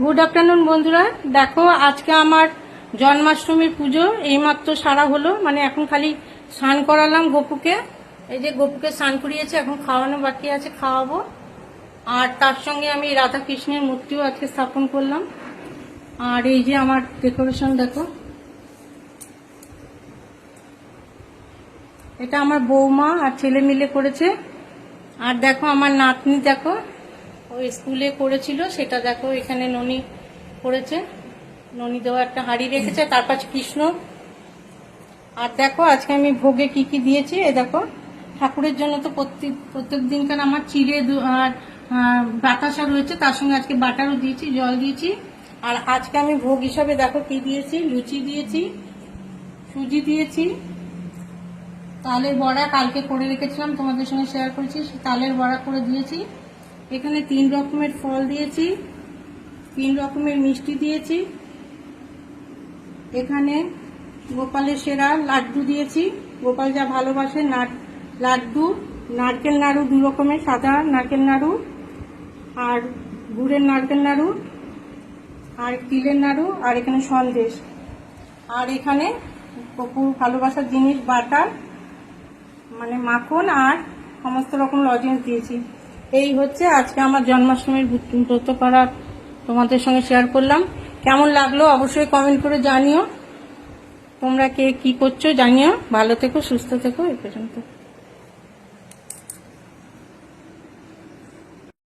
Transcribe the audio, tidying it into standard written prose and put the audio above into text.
Good afternoon বন্ধুরা, দেখো আজকে আমার জন্মাষ্টমীর পুজো এইমাত্র সারা হলো। মানে এখন খালি স্নান করালাম গপুকে। এই যে গপুকে স্নান করিয়েছে, এখন খাওয়ানো বাকি আছে, খাওয়াবো। আর তার সঙ্গে আমি রাধা কৃষ্ণের মূর্তিও আজকে স্থাপন করলাম। আর এই যে আমার ডেকোরেশন দেখো, এটা আমার বৌমা আর ছেলে মিলে করেছে। আর দেখো আমার নাতনি, দেখো ওই স্কুলে করেছিল সেটা, দেখো এখানে ননি করেছে, ননি দেওয়া একটা হাঁড়ি রেখেছে, তার পাশে কৃষ্ণ। আর দেখো আজকে আমি ভোগে কি কি দিয়েছি, এ দেখো ঠাকুরের জন্য তো প্রত্যেক দিনকার আমার চিড়ে আর বাতাসা রয়েছে, তার সঙ্গে আজকে বাটারও দিয়েছি, জল দিয়েছি। আর আজকে আমি ভোগ হিসাবে দেখো কি দিয়েছি, লুচি দিয়েছি, সুজি দিয়েছি, তালের বড়া কালকে করে রেখেছিলাম, তোমাদের সঙ্গে শেয়ার করেছি, তালের বড়া করে দিয়েছি। এখানে 3 রকমের ফল দিয়েছি, 3 রকমের মিষ্টি দিয়েছি। এখানে গোপালের সেরা লাড্ডু দিয়েছি, গোপাল যা ভালোবাসে লাড্ডু, নারকেল নাড়ু 2 রকমের, সাদা নারকেল নাড়ু আর গুড়ের নারকেল নাড়ু, আর তিলের নাড়ু, আর এখানে সন্দেশ। আর এখানে কপুর ভালোবাসার জিনিস বাটার, মানে মাখন, আর সমস্ত রকম লজেন্স দিয়েছি। এই হচ্ছে আজকে আমার জন্মাষ্টমীর ব্রত করা তোমাদের সঙ্গে শেয়ার করলাম। কেমন লাগলো অবশ্যই কমেন্ট করে জানিও। তোমরা কে কি করছো জানিও। ভালো থেকো, সুস্থ থেকো। এই পর্যন্ত।